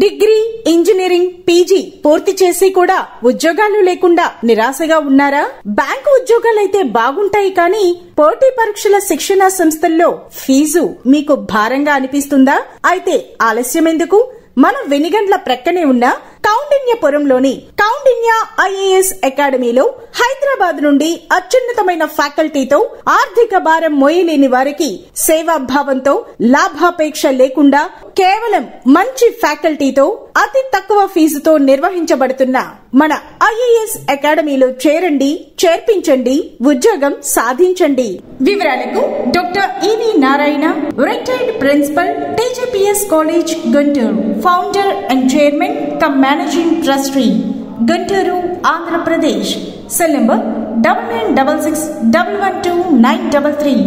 Degree, engineering, PG పూర్తి చేసి కూడా ఉద్యోగాలు లేకుండా నిరాశగా ఉన్నారా? బ్యాంకు ఉద్యోగాలైతే బాగుంటాయి కానీ పోటీ పరీక్షల శిక్షణా సంస్థల్లో ఫీజు మీకు భారంగా అనిపిస్తుందా? అయితే ఆలస్యం ఎందుకు? మన వెనిగండ్ల ప్రక్కనే ఉన్న కౌండిన్యపురంలోని కౌండిన్య ఐఏఎస్ అకాడమీలో హైదరాబాద్ నుండి అత్యున్నతమైన ఫ్యాకల్టీతో ఆర్థిక భారం మోయలేని వారికి సేవాభావంతో లాభాపేక్ష లేకుండా కేవలం మంచి ఫ్యాకల్టీతో అతి తక్కువ ఫీజుతో నిర్వహించబడుతున్న మన ఐఏఎస్ అకాడమీలో చేరండి, చేర్పించండి, ఉద్యోగం సాధించండి. వివరాలకు doctor EV Narayana, retired principal, TGPS college, Guntur, founder and chairman cum managing trustee, Guntur, Andhra Pradesh. Cell number 9966112933.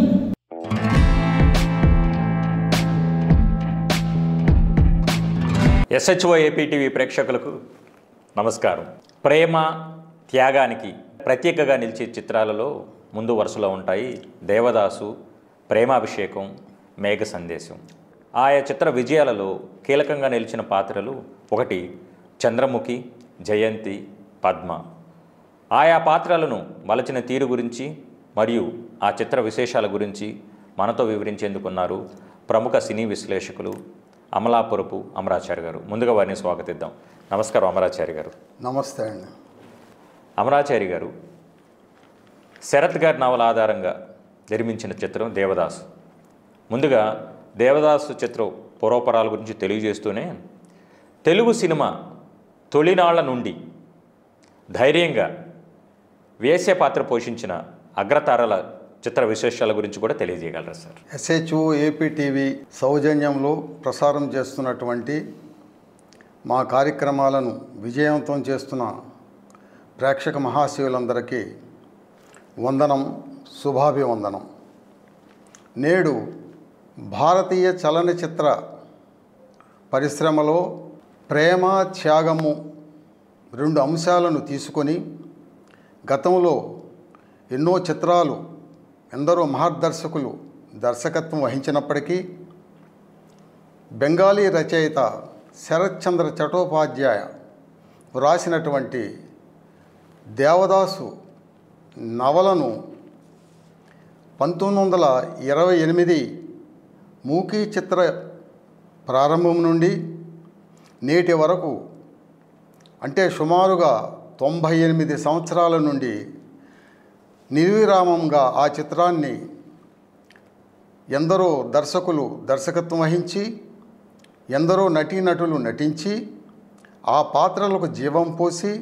SHO AP TV ప్రేక్షకులకు నమస్కారం. ప్రేమ, త్యాగానికి ప్రత్యేకగా నిలిచే చిత్రాలలో ముందు వరుసలో ఉంటాయి దేవదాసు, ప్రేమాభిషేకం, మేఘ సందేశం. ఆయా చిత్ర విజయాలలో కీలకంగా నిలిచిన పాత్రలు ఒకటి చంద్రముఖి, జయంతి, పద్మ. ఆయా పాత్రలను మలచిన తీరు గురించి మరియు ఆ చిత్ర విశేషాల గురించి మనతో వివరించేందుకున్నారు ప్రముఖ సినీ విశ్లేషకులు అమలాపురపు అమరాచారి గారు. ముందుగా వారిని స్వాగతిద్దాం. నమస్కారం అమరాచారి గారు. నమస్తే అండి. అమరాచారి గారు, శరత్ గారి నవల ఆధారంగా నిర్మించిన చిత్రం దేవదాసు. ముందుగా దేవదాసు చిత్రం పూర్వపరాల గురించి తెలియజేస్తూనే తెలుగు సినిమా తొలినాళ్ల నుండి ధైర్యంగా వేశ్య పాత్ర పోషించిన అగ్రతారల చిత్ర విశేషాల గురించి కూడా తెలియజేయగలరా సార్? SHO AP టీవీ సౌజన్యంలో ప్రసారం చేస్తున్నటువంటి మా కార్యక్రమాలను విజయవంతం చేస్తున్న ప్రేక్షక మహాశివులందరికీ వందనం, శుభాభివందనం. నేడు భారతీయ చలనచిత్ర పరిశ్రమలో ప్రేమ, త్యాగము రెండు అంశాలను తీసుకొని గతంలో ఎన్నో చిత్రాలు ఎందరో మహర్దర్శకులు దర్శకత్వం వహించినప్పటికీ బెంగాలీ రచయిత శరత్చంద్ర చటోపాధ్యాయ వ్రాసినటువంటి దేవదాసు నవలను 1928 మూకీ చిత్ర ప్రారంభం నుండి నేటి వరకు అంటే సుమారుగా 98 సంవత్సరాల నుండి నిర్విరామంగా ఆ చిత్రాన్ని ఎందరో దర్శకులు దర్శకత్వం వహించి ఎందరో నటీనటులు నటించి ఆ పాత్రలకు జీవం పోసి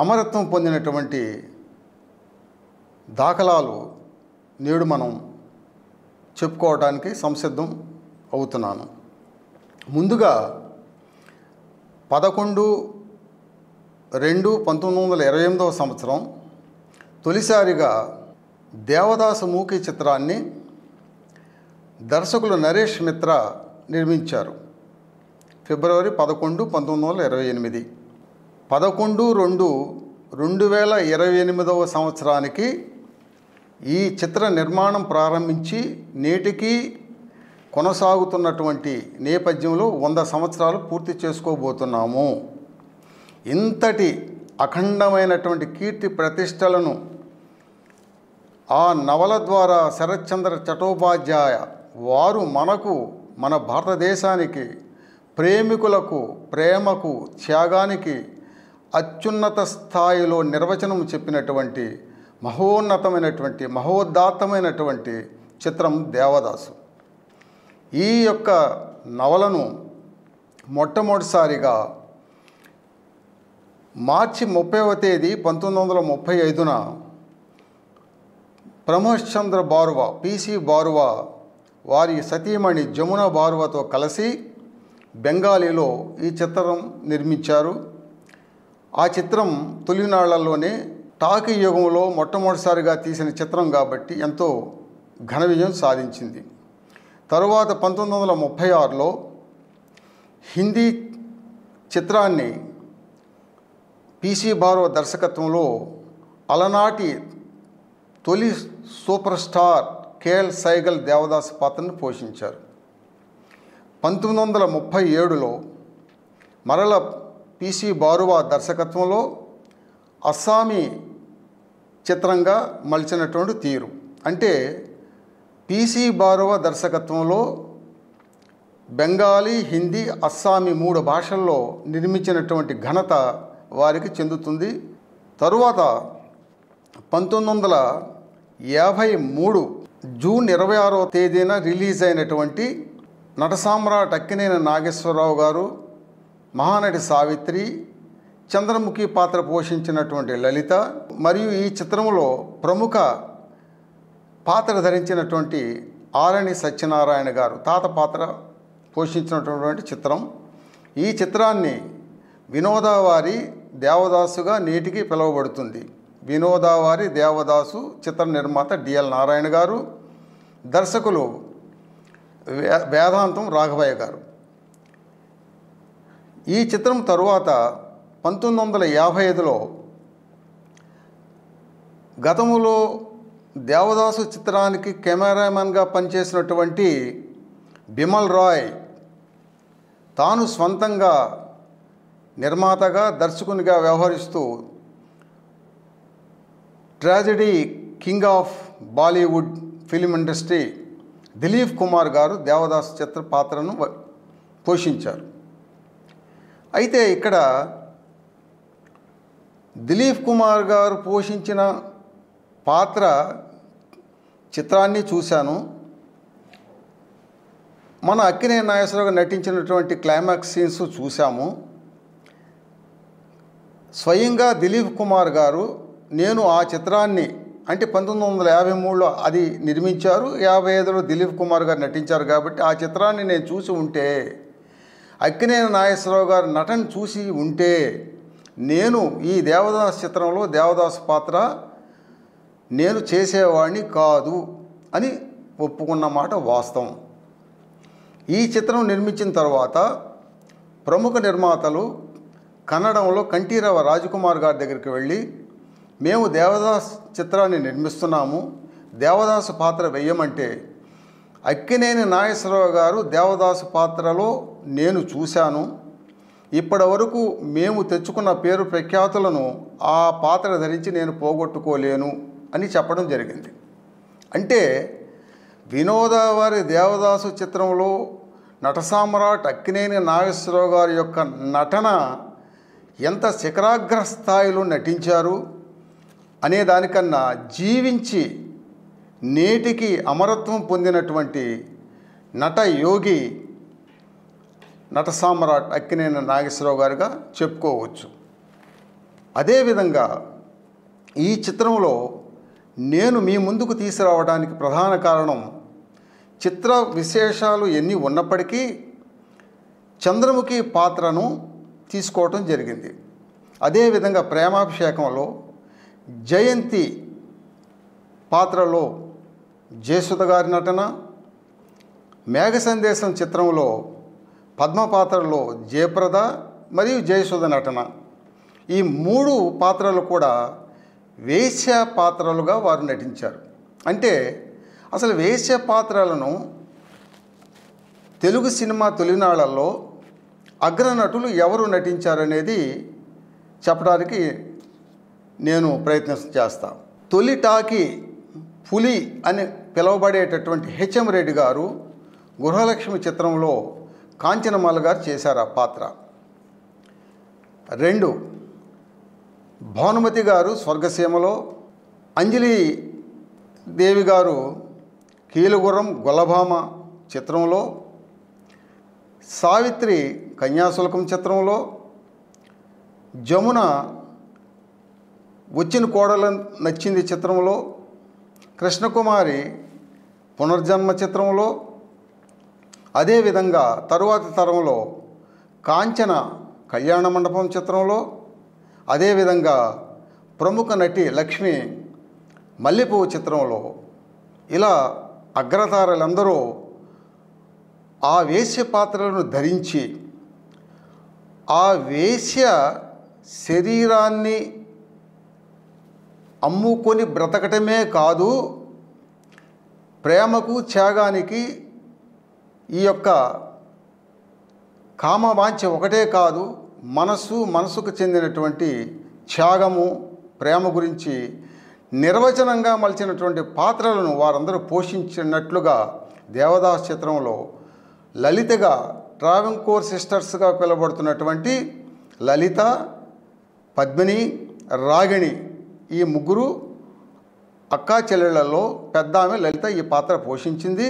అమరత్వం పొందినటువంటి దాఖలాలు నేడు మనం చెప్పుకోవడానికి సంసిద్ధం అవుతున్నాను. ముందుగా 11/2/1928 సంవత్సరం తొలిసారిగా దేవదాసు మూకీ చిత్రాన్ని దర్శకులు నరేష్ మిత్ర నిర్మించారు. ఫిబ్రవరి 11, 1928. 11/2/2028 సంవత్సరానికి ఈ చిత్ర నిర్మాణం ప్రారంభించి నేటికి కొనసాగుతున్నటువంటి నేపథ్యంలో 100 సంవత్సరాలు పూర్తి చేసుకోబోతున్నాము. ఇంతటి అఖండమైనటువంటి కీర్తి ప్రతిష్టలను ఆ నవల ద్వారా శరత్చంద్ర చటోపాధ్యాయ వారు మన భారతదేశానికి, ప్రేమికులకు, ప్రేమకు, త్యాగానికి అత్యున్నత స్థాయిలో నిర్వచనం చెప్పినటువంటి మహోన్నతమైనటువంటి మహోదాత్తమైనటువంటి చిత్రం దేవదాసు. ఈ యొక్క నవలను మొట్టమొదటిసారిగా మార్చి 30వ తేదీ 1935న ప్రమోద్చంద్ర బారువా, PC బారువా వారి సతీమణి జమున బారువాతో కలిసి బెంగాలీలో ఈ చిత్రం నిర్మించారు. ఆ చిత్రం తొలినాళ్లలోనే టాకీ యుగంలో మొట్టమొదటిసారిగా తీసిన చిత్రం కాబట్టి ఎంతో ఘన విజయం సాధించింది. తరువాత 1936లో హిందీ చిత్రాన్ని PC బారువా దర్శకత్వంలో అలనాటి తొలి super star KL Saigal Devdas పాత్రను పోషించారు. 1937లో మరల పిసి బారువా దర్శకత్వంలో అస్సామీ చిత్రంగా మలిచినటువంటి తీరు. అంటే పిసి బారువా దర్శకత్వంలో బెంగాలీ, హిందీ, అస్సామీ 3 భాషల్లో నిర్మించినటువంటి ఘనత వారికి చెందుతుంది. తరువాత 1953 జూన్ 26వ తేదీన రిలీజ్ అయినటువంటి నటసామ్రాట్ అక్కినేని నాగేశ్వరరావు గారు, మహానటి సావిత్రి, చంద్రముఖి పాత్ర పోషించినటువంటి లలిత మరియు ఈ చిత్రంలో ప్రముఖ పాత్ర ధరించినటువంటి ఆరణి సత్యనారాయణ గారు తాత పాత్ర పోషించినటువంటి చిత్రం. ఈ చిత్రాన్ని వినోదావారి దేవదాసుగా నేటికి పిలువబడుతుంది. వినోదావారి దేవదాసు చిత్ర నిర్మాత డిఎల్ నారాయణ గారు, దర్శకులు వేదాంతం రాఘవయ్య గారు. ఈ చిత్రం తరువాత 1955లో గతంలో దేవదాసు చిత్రానికి కెమెరామెన్గా పనిచేసినటువంటి బిమల్ రాయ్ తాను స్వంతంగా నిర్మాతగా, దర్శకునిగా వ్యవహరిస్తూ tragedy king of Bollywood film industry Dilip Kumar గారు దేవదాసు చిత్ర పాత్రను పోషించారు. అయితే ఇక్కడ దిలీప్ కుమార్ గారు పోషించిన పాత్ర చిత్రాన్ని చూశాను. మన అక్కినేని నాగేశ్వరరావు గారు నటించినటువంటి క్లైమాక్స్ సీన్స్ చూశాము. స్వయంగా దిలీప్ కుమార్ గారు నేను ఆ చిత్రాన్ని అంటే 1953లో అది నిర్మించారు, 55లో దిలీప్ కుమార్ గారు నటించారు కాబట్టి ఆ చిత్రాన్ని నేను చూసి ఉంటే, అక్కినేని నాగేశ్వరరావు గారు నటన చూసి ఉంటే నేను ఈ దేవదాసు చిత్రంలో దేవదాసు పాత్ర నేను చేసేవాడిని కాదు అని ఒప్పుకున్న మాట వాస్తవం. ఈ చిత్రం నిర్మించిన తర్వాత ప్రముఖ నిర్మాతలు కన్నడంలో కంఠీరవ రాజకుమార్ గారి దగ్గరికి వెళ్ళి, మేము దేవదాస్ చిత్రాన్ని నిర్మిస్తున్నాము, దేవదాసు పాత్ర వేయమంటే అక్కినేని నాగేశ్వరరావు గారు దేవదాసు పాత్రలో నేను చూశాను, ఇప్పటి వరకు మేము తెచ్చుకున్న పేరు ప్రఖ్యాతులను ఆ పాత్ర ధరించి నేను పోగొట్టుకోలేను అని చెప్పడం జరిగింది. అంటే వినోదావారి దేవదాసు చిత్రంలో నటసామ్రాట్ అక్కినేని నాగేశ్వరరావు గారి యొక్క నటన ఎంత శిఖరాగ్ర స్థాయిలో నటించారు అనే దానికన్నా జీవించి నేటికి అమరత్వం పొందినటువంటి నట యోగి నటసామ్రాట్ అక్కినేని నాగేశ్వరరావు గారుగా చెప్పుకోవచ్చు. అదేవిధంగా ఈ చిత్రంలో నేను మీ ముందుకు తీసుకురావడానికి ప్రధాన కారణం చిత్ర విశేషాలు ఎన్ని ఉన్నప్పటికీ చంద్రముఖి పాత్రను తీసుకోవటం జరిగింది. అదేవిధంగా ప్రేమాభిషేకంలో జయంతి పాత్రలో జయసుధ గారి నటన, మేఘ సందేశం చిత్రంలో పద్మ పాత్రలో జయప్రద మరియు జయసుధ నటన, ఈ 3 పాత్రలు కూడా వేశ్య పాత్రలుగా వారు నటించారు. అంటే అసలు వేశ్య పాత్రలను తెలుగు సినిమా తొలినాళ్లలో అగ్రనటులు ఎవరు నటించారనేది చెప్పడానికి నేను ప్రయత్నం చేస్తాను. తొలిటాకి పులి అని పిలువబడేటటువంటి హెచ్ఎం రెడ్డి గారు గృహలక్ష్మి చిత్రంలో కాంచనమాల గారు చేశారు ఆ పాత్ర. 2 భానుమతి గారు స్వర్గసీమలో, అంజలి దేవి గారు కీలుగుర్రం గొల్లభామ చిత్రంలో, సావిత్రి కన్యాశుల్కం చిత్రంలో, జమున వచ్చిన కోడల నచ్చింది చిత్రంలో, కృష్ణకుమారి పునర్జన్మ చిత్రంలో, అదేవిధంగా తరువాతి తరంలో కాంచన కళ్యాణ మండపం చిత్రంలో, అదేవిధంగా ప్రముఖ నటి లక్ష్మి మల్లెపువ్వు చిత్రంలో, ఇలా అగ్రతారలందరూ ఆ వేశ్య పాత్రలను ధరించి ఆ వేశ్య శరీరాన్ని అమ్ముకొని బ్రతకటమే కాదు, ప్రేమకు త్యాగానికి ఈ యొక్క కామవాంఛ ఒకటే కాదు, మనసుకు చెందినటువంటి త్యాగము, ప్రేమ గురించి నిర్వచనంగా మలిచినటువంటి పాత్రలను వారందరూ పోషించినట్లుగా దేవదాసు చిత్రంలో లలితగా ట్రావెంకోర్ సిస్టర్స్గా పిలువబడుతున్నటువంటి లలిత, పద్మిని, రాగిణి ఈ ముగ్గురు అక్కా చెల్లెళ్లలో పెద్ద ఆమె లలిత ఈ పాత్ర పోషించింది.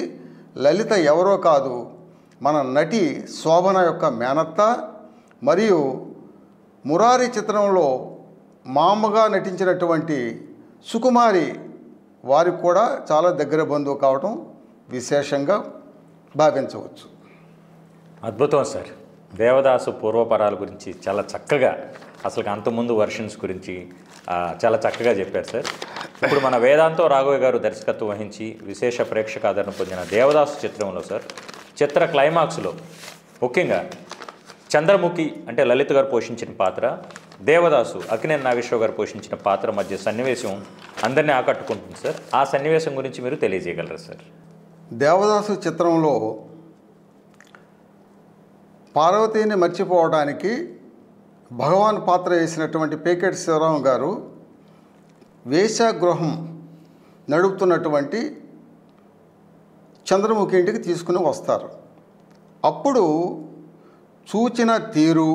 లలిత ఎవరో కాదు, మన నటి శోభన యొక్క మేనత్త మరియు మురారి చిత్రంలో మామగా నటించినటువంటి సుకుమారి వారికి కూడా చాలా దగ్గర బంధువు కావటం విశేషంగా భావించవచ్చు. అద్భుతం సార్. దేవదాసు పూర్వపరాల గురించి చాలా చక్కగా, అసలు అంతకుముందు వర్షన్స్ గురించి చాలా చక్కగా చెప్పారు సార్. ఇప్పుడు మన వేదాంతో రాఘవయ్య గారు దర్శకత్వం వహించి విశేష ప్రేక్షక ఆదరణ పొందిన దేవదాసు చిత్రంలో సార్, చిత్ర క్లైమాక్స్లో ముఖ్యంగా చంద్రముఖి అంటే లలిత గారు పోషించిన పాత్ర, దేవదాసు అక్కినేని నాగేశ్వరరావు గారు పోషించిన పాత్ర మధ్య సన్నివేశం అందరినీ ఆకట్టుకుంటుంది సార్. ఆ సన్నివేశం గురించి మీరు తెలియజేయగలరా సార్? దేవదాసు చిత్రంలో పార్వతీని మర్చిపోవడానికి భగవాన్ పాత్ర వేసినటువంటి పేకేటి శివరాం గారు వేశ్యాగృహం నడుపుతున్నటువంటి చంద్రముఖి ఇంటికి తీసుకుని వస్తారు. అప్పుడు చూచిన తీరు,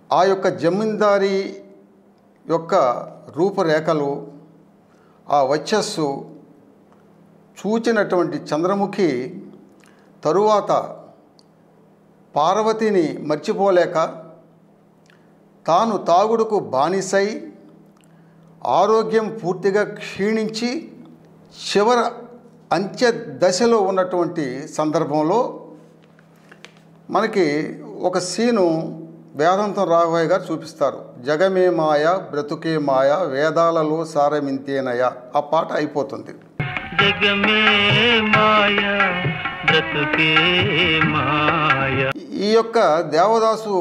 ఆ యొక్క జమీందారీ యొక్క రూపురేఖలు, ఆ వచ్చస్సు చూచినటువంటి చంద్రముఖి తరువాత పార్వతిని మర్చిపోలేక తాను తాగుడుకు బానిసై ఆరోగ్యం పూర్తిగా క్షీణించి చివరి అంత్య దశలో ఉన్నటువంటి సందర్భంలో మనకి ఒక సీను వేదాంతం రాఘవయ్య గారు చూపిస్తారు. జగమే మాయ బ్రతుకే మాయ వేదాలలో సారమింతేనయ. ఆ పాట అయిపోతుంది. జగమే మాయ బ్రతుకే మాయ. ఈ యొక్క దేవదాసు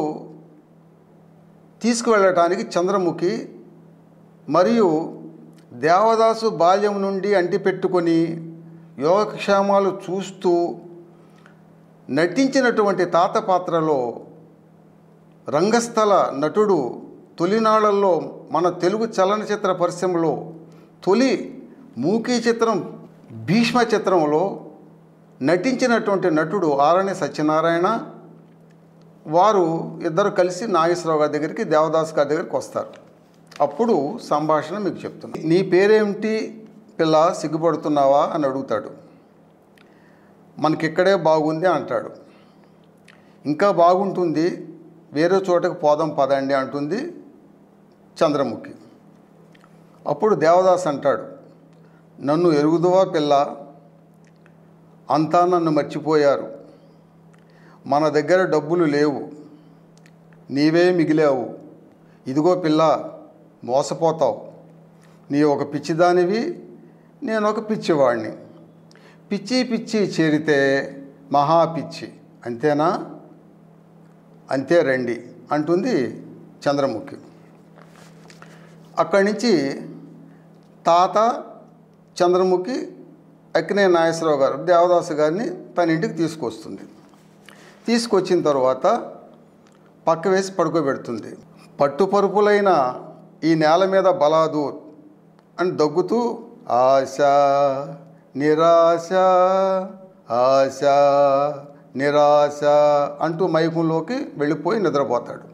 తీసుకువెళ్ళటానికి చంద్రముఖి మరియు దేవదాసు బాల్యం నుండి అంటిపెట్టుకొని యోగక్షేమాలు చూస్తూ నటించినటువంటి తాత పాత్రలో రంగస్థల నటుడు తొలినాళ్లలో మన తెలుగు చలనచిత్ర పరిశ్రమలో తొలి మూకీ చిత్రం భీష్మ చిత్రంలో నటించినటువంటి నటుడు ఆరణి సత్యనారాయణ. వారు ఇద్దరు కలిసి నాగేశ్వరరావు గారి దగ్గరికి, దేవదాస్ గారి దగ్గరికి వస్తారు. అప్పుడు సంభాషణ మీకు చెప్తున్నాను. నీ పేరేమిటి పిల్ల, సిగ్గుపడుతున్నావా అని అడుగుతాడు. మనకిక్కడే బాగుంది అంటాడు. ఇంకా బాగుంటుంది, వేరే చోటకు పోదాం పదండి అంటుంది చంద్రముఖి. అప్పుడు దేవదాస్ అంటాడు, నన్ను ఎరుగుదువా పిల్ల, అంతా నన్ను మర్చిపోయారు, మన దగ్గర డబ్బులు లేవు, నీవే మిగిలావు, ఇదిగో పిల్ల మోసపోతావు, నీ ఒక పిచ్చిదానివి, నేను ఒక పిచ్చివాడిని, పిచ్చి పిచ్చి చేరితే మహా పిచ్చి, అంతేనా, అంతే రండి అంటుంది చంద్రముఖి. అక్కడి నుంచి తాత చంద్రముఖి అక్కినేని నాగేశ్వరరావు గారు దేవదాసు గారిని తన ఇంటికి తీసుకొస్తుంది. తీసుకొచ్చిన తర్వాత పక్క వేసి పడుకోబెడుతుంది. పట్టుపరుపులైన ఈ నేల మీద బలాదు అని దగ్గుతూ ఆశ నిరాశ ఆశ నిరాశ అంటూ మైకంలోకి వెళ్ళిపోయి నిద్రపోతాడు.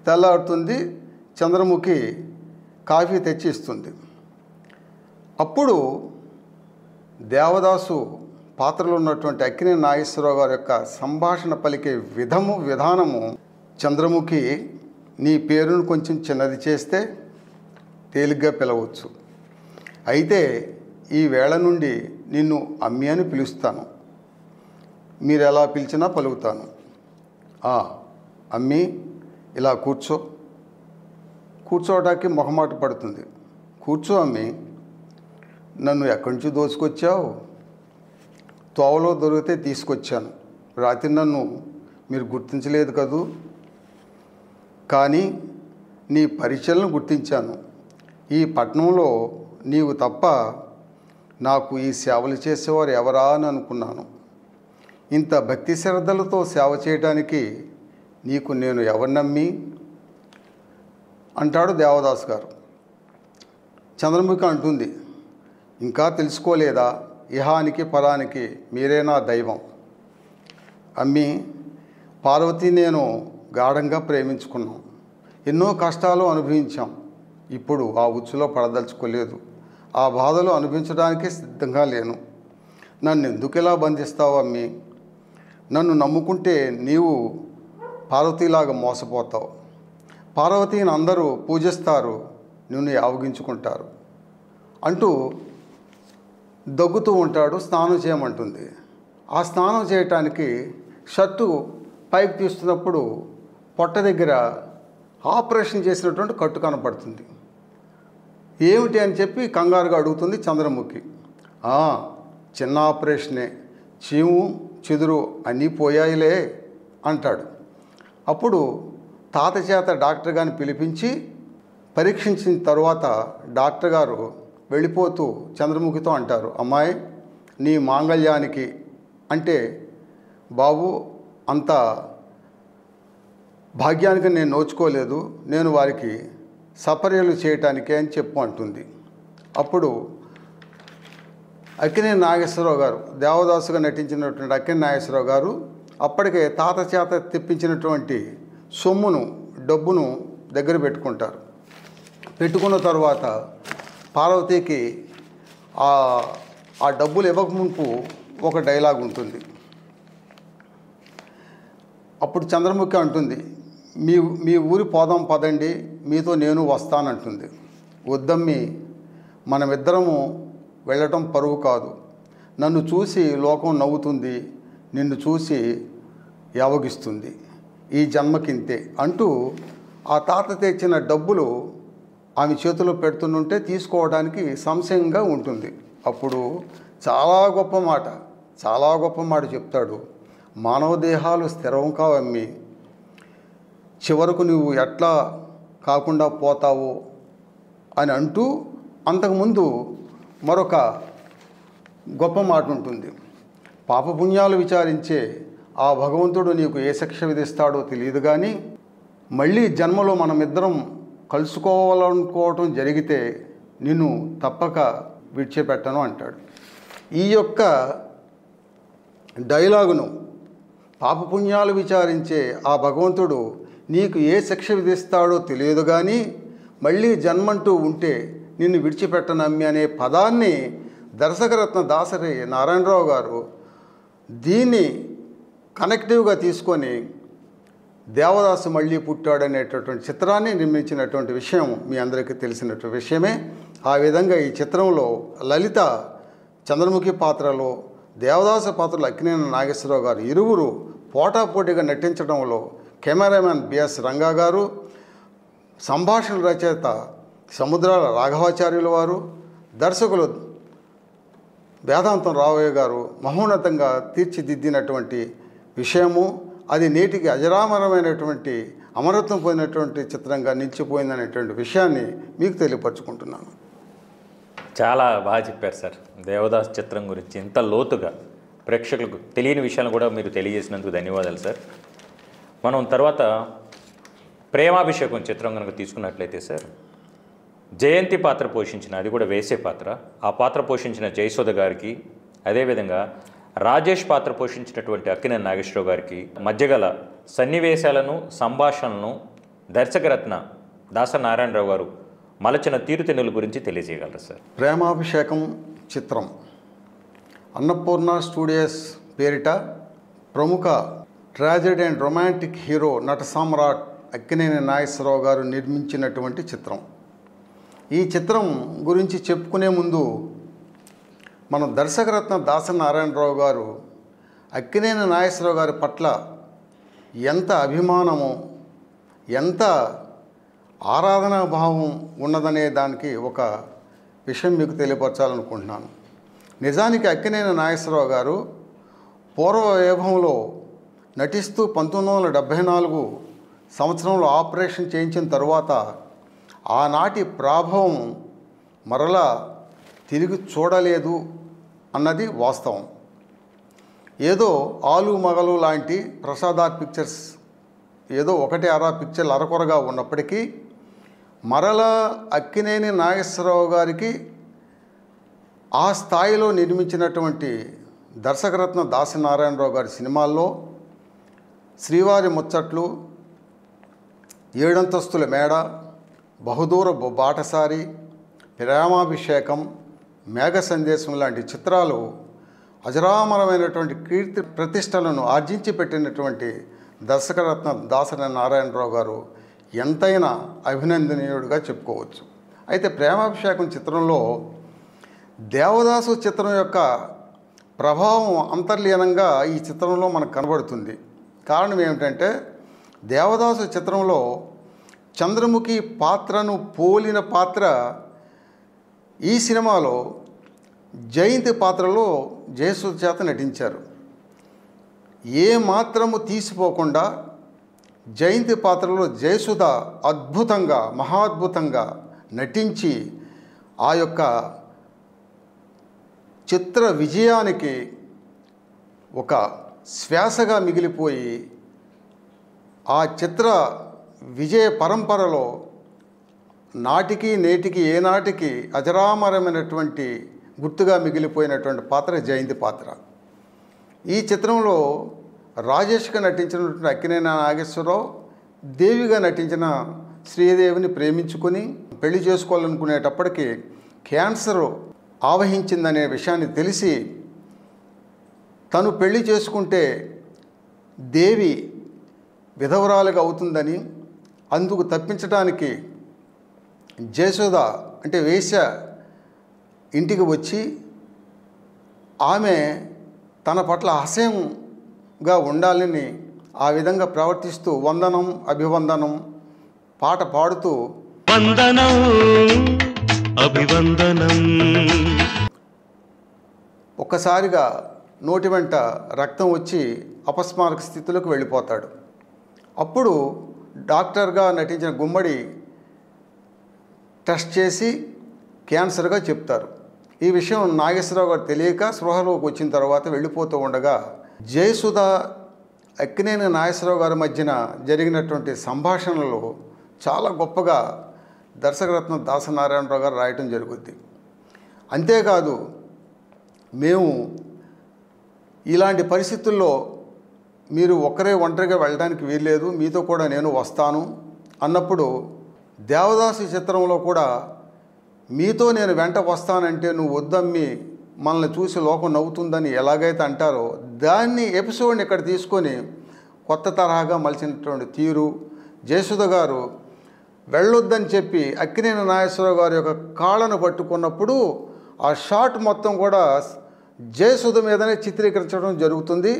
తెల్లారుతుంది, చంద్రముఖి కాఫీ తెచ్చి ఇస్తుంది. అప్పుడు దేవదాసు పాత్రలో ఉన్నటువంటి అక్కినేని నాగేశ్వరరావు గారి యొక్క సంభాషణ పలికే విధానము, చంద్రముఖి నీ పేరును కొంచెం చిన్నది చేస్తే తేలిగ్గా పిలవచ్చు, అయితే ఈ వేళ నుండి నిన్ను అమ్మి అని పిలుస్తాను, మీరు ఎలా పిలిచినా పలుకుతాను. అమ్మి ఇలా కూర్చోవడానికి మొహమాట పడుతుంది. కూర్చో అమ్మి, నన్ను ఎక్కడి నుంచి దోచుకొచ్చావు, తోవలో దొరికితే తీసుకొచ్చాను, రాత్రి నన్ను మీరు గుర్తించలేదు కదూ, కానీ నీ పరిచయలను గుర్తించాను, ఈ పట్టణంలో నీవు తప్ప నాకు ఈ సేవలు చేసేవారు ఎవరా అని అనుకున్నాను, ఇంత భక్తి శ్రద్ధలతో సేవ చేయడానికి నీకు నేను ఎవరు నమ్మి అంటాడు దేవదాసు గారు. చంద్రముఖి అంటుంది, ఇంకా తెలుసుకోలేదా, ఇహానికి పరానికి మీరే నా దైవం. అమ్మి, పార్వతి నేను గాఢంగా ప్రేమించుకున్నాం, ఎన్నో కష్టాలు అనుభవించాం. ఇప్పుడు ఆ ఉచ్చులో పడదలుచుకోలేదు, ఆ బాధలు అనుభవించడానికి సిద్ధంగా లేను. నన్ను ఎందుకు ఇలా బంధిస్తావు అమ్మి? నన్ను నమ్ముకుంటే నీవు పార్వతీలాగా మోసపోతావు. పార్వతీని అందరూ పూజిస్తారు, నిన్ను యావగించుకుంటారు అంటూ దగ్గుతూ ఉంటాడు. స్నానం చేయమంటుంది. ఆ స్నానం చేయటానికి షర్టు పైకి తీస్తున్నప్పుడు పొట్ట దగ్గర ఆపరేషన్ చేసినటువంటి కట్టు కనపడుతుంది. ఏమిటి అని చెప్పి కంగారుగా అడుగుతుంది చంద్రముఖి. చిన్న ఆపరేషనే, చీము చెదురు అన్నీ పోయాయిలే అంటాడు. అప్పుడు తాత చేత డాక్టర్ గారిని పిలిపించి పరీక్షించిన తర్వాత డాక్టర్ గారు వెళ్ళిపోతూ చంద్రముఖితో అంటారు, అమ్మాయి నీ మాంగళ్యానికి అంటే బాబు అంత భాగ్యానికి నేను నోచుకోలేదు, నేను వారికి సపర్యలు చేయటానికే అని చెప్పు అంటుంది. అప్పుడు అక్కినేని నాగేశ్వరరావు గారు, దేవదాసుగా నటించినటువంటి అక్కినేని నాగేశ్వరరావు గారు అప్పటికే తాత చేత తెప్పించినటువంటి సొమ్మును డబ్బును దగ్గర పెట్టుకుంటారు. పెట్టుకున్న తర్వాత పార్వతీకి ఆ డబ్బులు ఇవ్వకముందు ఒక డైలాగ్ ఉంటుంది. అప్పుడు చంద్రముఖి అంటుంది, మీ ఊరి పోదాం పదండి, మీతో నేను వస్తానంటుంది. వద్దమ్మి, మనమిద్దరము వెళ్ళటం పరువు కాదు, నన్ను చూసి లోకం నవ్వుతుంది, నిన్ను చూసి యావగిస్తుంది, ఈ జన్మకింతే అంటూ ఆ తాత తెచ్చిన డబ్బులు ఆమె చేతిలో పెడుతుంటే తీసుకోవడానికి సంశయంగా ఉంటుంది. అప్పుడు చాలా గొప్ప మాట చెప్తాడు. మానవ దేహాలు స్థిరం కావమ్మి, చివరకు నువ్వు ఎట్లా కాకుండా పోతావో అని అంటూ అంతకుముందు మరొక గొప్ప మాట ఉంటుంది. పాపపుణ్యాలు విచారించే ఆ భగవంతుడు నీకు ఏ శిక్ష విధిస్తాడో తెలియదు, కానీ మళ్ళీ జన్మలో మనమిద్దరం కలుసుకోవాలనుకోవటం జరిగితే నిన్ను తప్పక విడిచిపెట్టను అంటాడు. ఈ యొక్క డైలాగును పాపపుణ్యాలు విచారించే ఆ భగవంతుడు నీకు ఏ శిక్ష విధిస్తాడో తెలియదు, కానీ మళ్ళీ జన్మంటూ ఉంటే నిన్ను విడిచిపెట్టనమ్మి అనే పదాన్ని దర్శకరత్న దాసరి నారాయణరావు గారు దీన్ని కనెక్టివ్గా తీసుకొని దేవదాసు మళ్ళీ పుట్టాడనేటటువంటి చిత్రాన్ని నిర్మించినటువంటి విషయం మీ అందరికీ తెలిసినటువంటి విషయమే. ఆ విధంగా ఈ చిత్రంలో లలిత చంద్రముఖి పాత్రలో, దేవదాసు పాత్రలో అక్కినేని నాగేశ్వరరావు గారు ఇరువురు పోటాపోటీగా నటించడంలో కెమెరామెన్ బిఎస్ రంగా గారు, సంభాషణ రచయిత సముద్రాల రాఘవాచార్యుల వారు, దర్శకులు వేదాంతం రావయ్య గారు మహోన్నతంగా తీర్చిదిద్దినటువంటి విషయము. అది నేటికి అజరామరమైనటువంటి అమరత్వం పోయినటువంటి చిత్రంగా నిలిచిపోయిందనేటువంటి విషయాన్ని మీకు తెలియపరచుకుంటున్నాను. చాలా బాగా చెప్పారు సార్. దేవదాస్ చిత్రం గురించి ఇంత లోతుగా ప్రేక్షకులకు తెలియని విషయాలను కూడా మీరు తెలియజేసినందుకు ధన్యవాదాలు సార్. మనం తర్వాత ప్రేమాభిషేకం చిత్రం కనుక తీసుకున్నట్లయితే సార్, జయంతి పాత్ర పోషించిన, అది కూడా వేసే పాత్ర, ఆ పాత్ర పోషించిన జయసుధ గారికి, అదేవిధంగా రాజేష్ పాత్ర పోషించినటువంటి అక్కినేని నాగేశ్వరరావు గారికి మధ్యగల సన్నివేశాలను, సంభాషణలను దర్శకరత్న దాసనారాయణరావు గారు మలచిన తీరుతెన్నుల గురించి తెలియజేయగలరు సార్. ప్రేమాభిషేకం చిత్రం అన్నపూర్ణ స్టూడియోస్ పేరిట ప్రముఖ ట్రాజెడీ అండ్ రొమాంటిక్ హీరో నట సామ్రాట్ అక్కినేని నాగేశ్వరరావు గారు నిర్మించినటువంటి చిత్రం. ఈ చిత్రం గురించి చెప్పుకునే ముందు మన దర్శకరత్న దాసనారాయణరావు గారు అక్కినేని నాగేశ్వరరావు గారి పట్ల ఎంత అభిమానమో, ఎంత ఆరాధనా భావం ఉన్నదనే దానికి ఒక విషయం మీకు తెలియపరచాలనుకుంటున్నాను. నిజానికి అక్కినేని నాగేశ్వరరావు గారు పూర్వ వైభవంలో నటిస్తూ 1974 సంవత్సరంలో ఆపరేషన్ చేయించిన తరువాత ఆనాటి ప్రాభవం మరలా తిరిగి చూడలేదు అన్నది వాస్తవం. ఏదో ఆలు మగలు లాంటి ప్రసాదార్ పిక్చర్స్ ఏదో ఒకటి అరా పిక్చర్లు అరకొరగా ఉన్నప్పటికీ మరలా అక్కినేని నాగేశ్వరరావు గారికి ఆ స్థాయిలో నిర్మించినటువంటి దర్శకరత్న దాసనారాయణరావు గారి సినిమాల్లో శ్రీవారి ముచ్చట్లు, ఏడంతస్తుల మేడ, బహుదూర బాటసారి, ప్రేమాభిషేకం, మేఘ సందేశం లాంటి చిత్రాలు అజరామరమైనటువంటి కీర్తి ప్రతిష్టలను ఆర్జించి పెట్టినటువంటి దర్శకరత్న దాసరి నారాయణరావు గారు ఎంతైనా అభినందనీయుడిగా చెప్పుకోవచ్చు. అయితే ప్రేమాభిషేకం చిత్రంలో దేవదాసు చిత్రం యొక్క ప్రభావం అంతర్లీనంగా ఈ చిత్రంలో మనకు కనబడుతుంది. కారణం ఏమిటంటే దేవదాసు చిత్రంలో చంద్రముఖి పాత్రను పోలిన పాత్ర ఈ సినిమాలో జయంతి పాత్రలో జయసుధ చేత నటించారు. ఏ మాత్రము తీసిపోకుండా జయంతి పాత్రలో జయసుధ అద్భుతంగా, మహాద్భుతంగా నటించి ఆ యొక్క చిత్ర విజయానికి ఒక శ్వాసగా మిగిలిపోయి ఆ చిత్ర విజయ పరంపరలో నాటికి నేటికి ఏనాటికి అజరామరమైనటువంటి గుర్తుగా మిగిలిపోయినటువంటి పాత్ర జయంతి పాత్ర. ఈ చిత్రంలో రాజేష్గా నటించినటువంటి అక్కినేని నాగేశ్వరరావు, దేవిగా నటించిన శ్రీదేవిని ప్రేమించుకొని పెళ్లి చేసుకోవాలనుకునేటప్పటికీ క్యాన్సర్ ఆవహించిందనే విషయాన్ని తెలిసి తను పెళ్లి చేసుకుంటే దేవి విధవరాలుగా అవుతుందని, అందుకు తప్పించడానికి జయసుధ అంటే వేశ్య ఇంటికి వచ్చి ఆమె తన పట్ల అసహ్యంగా ఉండాలని ఆ విధంగా ప్రవర్తిస్తూ వందనం అభివందనం పాట పాడుతూ వందనం అభివందనం ఒక్కసారిగా నోటి వెంట రక్తం వచ్చి అపస్మారక స్థితిలోకి వెళ్ళిపోతాడు. అప్పుడు డాక్టర్గా నటించిన గుమ్మడి టెస్ట్ చేసి క్యాన్సర్గా చెప్తారు. ఈ విషయం నాగేశ్వరరావు గారు తెలియక స్పృహలోకి వచ్చిన తర్వాత వెళ్ళిపోతూ ఉండగా జయసుధ అక్కినేని నాగేశ్వరరావు గారి మధ్యన జరిగినటువంటి సంభాషణలు చాలా గొప్పగా దర్శకరత్న దాసనారాయణరావు గారు రాయటం జరుగుద్ది. అంతేకాదు, మేము ఇలాంటి పరిస్థితుల్లో మీరు ఒక్కరే ఒంటరిగా వెళ్ళడానికి వీల్లేదు, మీతో కూడా నేను వస్తాను అన్నప్పుడు దేవదాసు చిత్రంలో కూడా మీతో నేను వెంట వస్తానంటే నువ్వు వద్దమ్మి మనల్ని చూసి లోకం నవ్వుతుందని ఎలాగైతే అంటారో దాన్ని ఎపిసోడ్ని ఇక్కడ తీసుకొని కొత్త తరహాగా మలిచినటువంటి తీరు. జయసుధ గారు వెళ్ళొద్దని చెప్పి అక్కినేని నాగేశ్వరరావు గారి యొక్క కాళ్ళను పట్టుకున్నప్పుడు ఆ షాట్ మొత్తం కూడా జయసుధ మీదనే చిత్రీకరించడం జరుగుతుంది.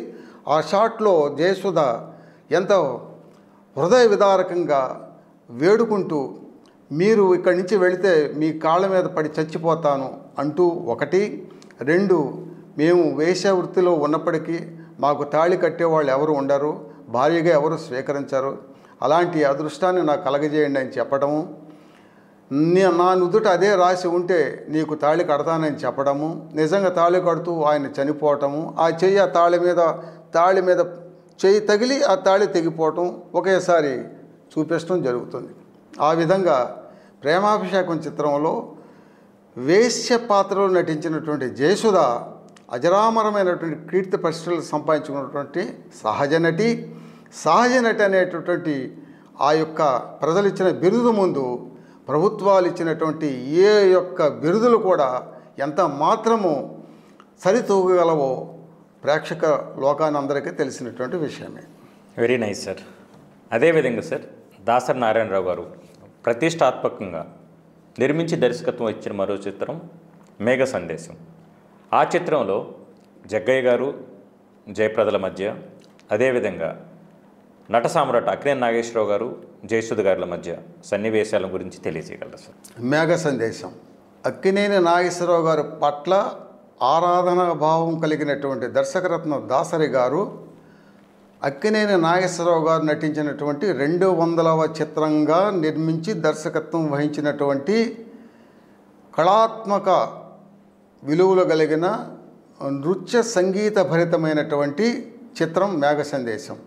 ఆ షాట్లో జయసుధ ఎంత హృదయ విదారకంగా వేడుకుంటూ మీరు ఇక్కడి నుంచి వెళితే మీ కాళ్ళ మీద పడి చచ్చిపోతాను అంటూ ఒకటి, రెండు, మేము వేశ్య వృత్తిలో ఉన్నప్పటికీ మాకు తాళి కట్టేవాళ్ళు ఎవరు ఉండరు, భార్యగా ఎవరు స్వీకరించరు, అలాంటి అదృష్టాన్ని నాకు కలగజేయండి అని చెప్పడము, నా నుదుట అదే రాసి ఉంటే నీకు తాళి కడతానని చెప్పడము, నిజంగా తాళి కడుతూ ఆయన చనిపోవటము, ఆ చెయ్యి ఆ తాళి మీద చెయ్యి తగిలి ఆ తాళి తెగిపోవటం ఒకేసారి చూపించడం జరుగుతుంది. ఆ విధంగా ప్రేమాభిషేకం చిత్రంలో వేశ్య పాత్రలో నటించినటువంటి జయసుధ అజరామరమైనటువంటి కీర్తి ప్రతిష్టలు సంపాదించుకున్నటువంటి సహజ నటి అనేటటువంటి ఆ యొక్క ప్రజలు ఇచ్చిన బిరుదు ముందు ప్రభుత్వాలు ఇచ్చినటువంటి ఏ యొక్క బిరుదులు కూడా ఎంత మాత్రము సరితూగగలవో ప్రేక్షక లోకాన్ని అందరికీ తెలిసినటువంటి విషయమే. Very nice sir. అదేవిధంగా సార్ దాసరి నారాయణరావు గారు ప్రతిష్టాత్మకంగా నిర్మించి దర్శకత్వం ఇచ్చిన మరో చిత్రం మేఘ సందేశం. ఆ చిత్రంలో జగ్గయ్య గారు జయప్రదల మధ్య, అదేవిధంగా నట సామ్రాట్ అక్కినేని నాగేశ్వరరావు గారు జయసుధ గారుల మధ్య సన్నివేశాల గురించి తెలియజేయగలరా సార్? మేఘ సందేశం అక్కినేని నాగేశ్వరరావు గారి పట్ల ఆరాధనా భావం కలిగినటువంటి దర్శకరత్న దాసరి గారు అక్కినేని నాగేశ్వరరావు గారు నటించినటువంటి 200వ చిత్రంగా నిర్మించి దర్శకత్వం వహించినటువంటి కళాత్మక విలువలు కలిగిన నృత్య సంగీత భరితమైనటువంటి చిత్రం మేఘ సందేశం.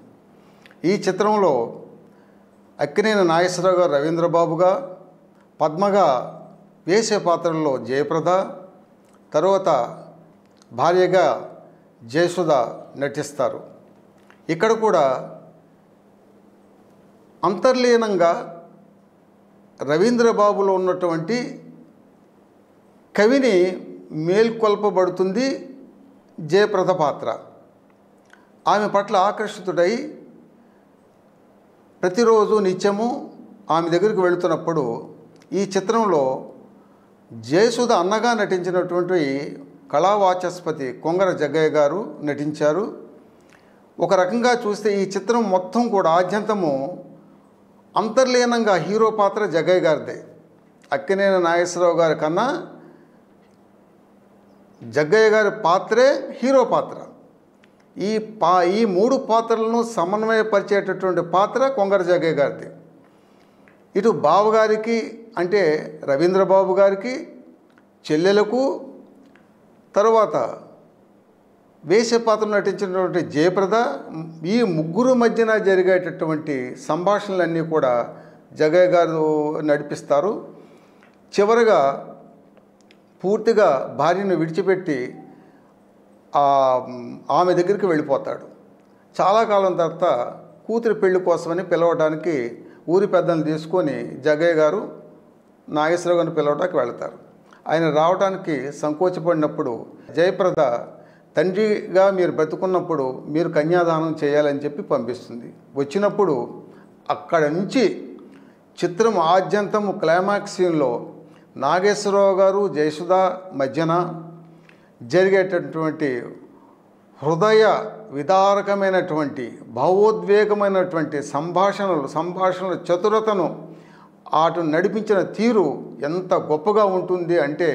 ఈ చిత్రంలో అక్కినేని నాగేశ్వరరావు గారు రవీంద్రబాబుగా, పద్మగా వేసే పాత్రల్లో జయప్రద, తరువాత భార్యగా జయసుధ నటిస్తారు. ఇక్కడ కూడా అంతర్లీనంగా రవీంద్రబాబులో ఉన్నటువంటి కవిని మేల్కొల్పబడుతుంది జయప్రద పాత్ర. ఆమె పట్ల ఆకర్షితుడై ప్రతిరోజు నిత్యము ఆమె దగ్గరికి వెళుతున్నప్పుడు ఈ చిత్రంలో జయసుధ అన్నగా నటించినటువంటి కళావాచస్పతి కొంగర జగ్గయ్య గారు నటించారు. ఒక రకంగా చూస్తే ఈ చిత్రం మొత్తం కూడా ఆద్యంతము అంతర్లీనంగా హీరో పాత్ర జగ్గయ్య గారిదే. అక్కినేని నాగేశ్వరరావు గారి కన్నా జగ్గయ్య గారి పాత్రే హీరో పాత్ర. ఈ మూడు పాత్రలను సమన్వయపరిచేటటువంటి పాత్ర కొంగర జగ్గయ్య గారిది. ఇటు బావగారికి అంటే రవీంద్రబాబు గారికి, చెల్లెలకు, తరువాత వేసే పాత్ర నటించినటువంటి జయప్రద, ఈ ముగ్గురు మధ్యన జరిగేటటువంటి సంభాషణలన్నీ కూడా జగ్గయ్య గారు నడిపిస్తారు. చివరగా పూర్తిగా భార్యను విడిచిపెట్టి ఆమె దగ్గరికి వెళ్ళిపోతాడు. చాలా కాలం తర్వాత కూతురి పెళ్లి కోసమని పిలవడానికి ఊరి పెద్దలను తీసుకొని జగ్గయ్య గారు నాగేశ్వరరావు గారిని పిలవడానికి వెళతారు. ఆయన రావడానికి సంకోచపడినప్పుడు జయప్రద తండ్రిగా మీరు బ్రతుకున్నప్పుడు మీరు కన్యాదానం చేయాలని చెప్పి పంపిస్తుంది. వచ్చినప్పుడు అక్కడ నుంచి చిత్రం ఆద్యంతము క్లైమాక్స్ సీన్లో నాగేశ్వరరావు గారు జయసుధ మధ్యన జరిగేటటువంటి హృదయ విదారకమైనటువంటి భావోద్వేగమైనటువంటి సంభాషణల చతురతను అటు నడిపించిన తీరు ఎంత గొప్పగా ఉంటుంది అంటే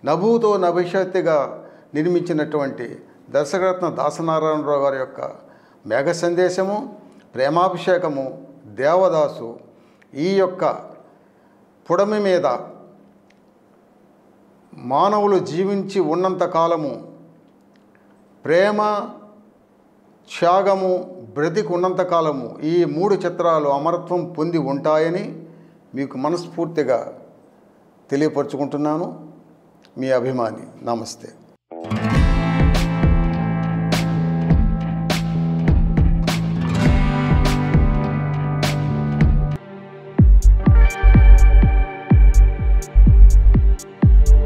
నభూతో నభవిష్యత్తుగా నిర్మించినటువంటి దర్శకరత్న దాసనారాయణరావు గారి యొక్క మేఘ సందేశము, ప్రేమాభిషేకము, దేవదాసు ఈ యొక్క పుడమి మీద మానవులు జీవించి ఉన్నంత కాలము ప్రేమ, త్యాగము బ్రతికి ఉన్నంతకాలము ఈ మూడు చిత్రాలు అమరత్వం పొంది ఉంటాయని మీకు మనస్ఫూర్తిగా తెలియపరుచుకుంటున్నాను. మీ అభిమాని. నమస్తే.